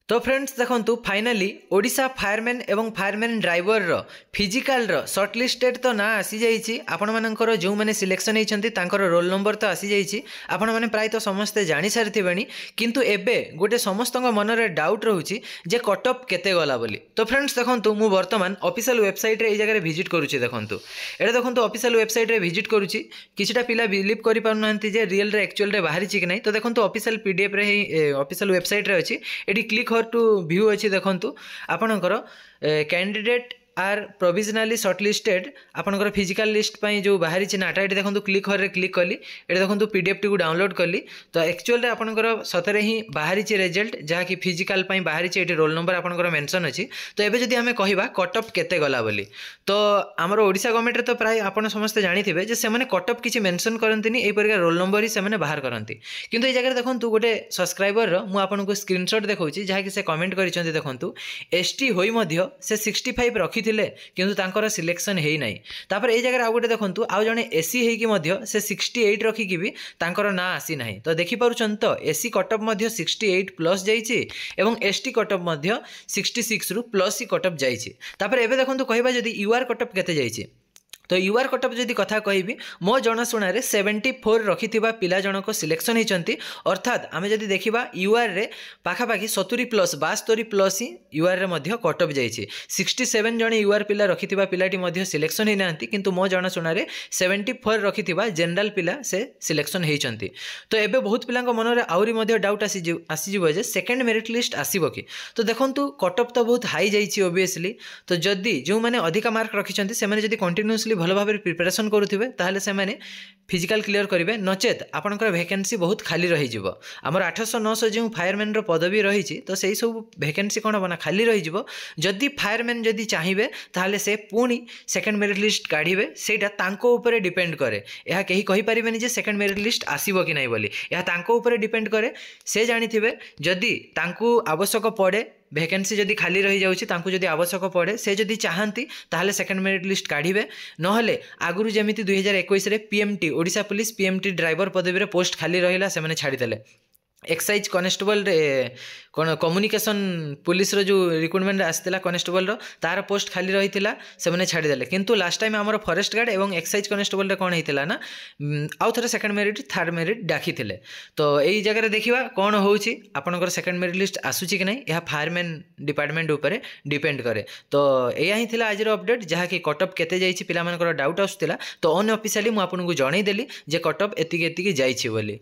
तो फ्रेंड्स देखंतु finally Odisha fireman एवं फायरमैन ड्राइवर रो फिजिकल रो शॉर्टलिस्टेड तो ना आसी जाइछि। आपण मानकर जो माने सिलेक्शन हेइछन्ति तांकर रोल नंबर तो आसी जाइछि। आपण माने प्राय तो समस्त जानि सारिथिबेनी, किंतु एबे गोटे समस्तक मन रे डाउट रहउछि जे कट ऑफ केते गला बोली। तो फ्रेंड्स देखंतु मु वर्तमान ऑफिशियल वेबसाइट रे ए जगह रे विजिट करूछि। देखंतु एटा देखंतु ऑफिशियल वेबसाइट रे विजिट करूछि। किछटा पिला बिलीव करि पारुनांती जे रियल रे एक्चुअल रे बाहरी छि कि नै। तो देखंतु ऑफिशियल पीडीएफ रे ऑफिशियल वेबसाइट रे अछि। एडी क्लिक टू व्यू अच्छी देखंतु आपणकर कैंडिडेट आर प्रोविजनली शॉर्टलिस्टेड आपणकर फिजिकल लिस्ट पाई जो बाहरी नाटा ये देखो क्लिक हर क्लिक कली ये देखो पीडीएफ टी को डाउनलोड कली। तो एक्चुअल रे आपणकर सतरे ही बाहरी रिजल्ट जहाँ कि फिजिकल पाई बाहरी ये रोल नंबर आपणकर मेंशन अच्छी। तो एबे जदि आमे कहिबा कट ऑफ केते गला बोली, तो आमर ओडिशा गवर्नमेंट रे तो प्राय आपण समस्त जानिथिबे जे से माने कट ऑफ किछि मेंशन करंतिनी एई परिका रोल नंबर ही से माने बाहर करंती। किंतु ए जगह देखंतु गोटे सब्सक्राइबर रो मु आपनको स्क्रीनशॉट देखौछि जहाँ कि से कमेंट करिसंती। देखंतु एसटी होई मध्य से 65 रखी किंतु तांकर सिलेक्शन हेई नै। तापर ए जगह आ गोटे देखंतु आ जने एसी हेई कि मध्य से 68 रखी कि भी तांकर ना आसी नै। तो देखि पारुछन तो एसी कट ऑफ मध्य 68 प्लस जाईछि एवं एसटी कट ऑफ मध्य 66 रु प्लस ही कट ऑफ जाईछि। तापर एबे देखंतु कहिबा जदी यूआर कट ऑफ केते जाईछि, तो यूआर कट ऑफ जदि कथा कहिबी मो जनाशुना 74 रखिथिबा पिला जनक सिलेक्शन होइचंती। अर्थात आमे जदि देखिबा यूआर रे पाखापाखि 70 प्लस 72 प्लस ही यूआर रे मध्य कट ऑफ जाईछि। 67 जने यूआर पिला रखिथिबा पिलाटी मध्य सिलेक्शन हेनांती, किंतु मो जनाशुना 74 रखिथिबा जनरल पिला से सिलेक्शन हेइचंती। तो एबे बहुत पिलांक मन रे आउरी मध्य डाउट आसीजिवो जे सेकंड मेरिट लिस्ट आसीबो कि। तो देखंतु कट ऑफ तो बहुत हाई जाईछि ऑब्वियसली। तो जदि जो माने अधिका मार्क रखिचंती से माने जदि कंटीन्यूअसली भल भाव प्रिपरेशन करुथिबे ताहले से माने फिजिकल क्लियर करेंगे, नचेत आपनकर वैकेंसी बहुत खाली रही जिवो। हमर 800-900 जो फायरमैन रो पदवी रही छि, तो सेही सब वैकेंसी कोन बना खाली रही जिवो। जदि फायरमैन जदि चाहिबे ताहले से पुणी सेकंड मेरिट लिस्ट काढिबे, सेटा तांको ऊपर डिपेंड करे। यह कहीं कहि परिबेनी जे सेकंड मेरिट लिस्ट आसीबो कि नै बोली, यह तांको ऊपर डिपेंड करे। से जानिथिबे जदि तांको आवश्यक पड़े वैकेंसी जदि खाली रही जाउछि, तांको जदि आवश्यक पड़े से जदि चाहंती ताहले सेकंड मेरिट लिस्ट काढिबे। नहले आगुरु जेमिति 2021 रे PMT Odisha police PMT driver पदवी रे पोस्ट खाली रहिला, से माने छाड़ी देले। एक्साइज कनेस्टेबल रे कौन कम्युनिकेशन पुलिस रो जो रिक्रुटमेंट आसला कनेस्टेबल रो तार पोस्ट खाली रही थिला, से माने छाड़ी देले। किंतु लास्ट टाइम हमर फॉरेस्ट गार्ड एवं एक्साइज कनेस्टेबल रे कोन हेतिला ना आउ थरे सेकंड मेरिट थर्ड मेरिट डाकी थिले। तो एई जगह रे देखिबा कोन होउची आपनकर सेकंड मेरिट लिस्ट आसुची कि नै, यह फायरमैन डिपार्टमेंट ऊपर डिपेंड करे। तो एया ही थिला आज रो अपडेट जहा कि कट ऑफ केते जाईची पिला मानकर डाउट आसुतिला। तो अनऑफिशियली मु आपनको जणाई देली जे कट ऑफ एतिके एतिके जाईची बोली।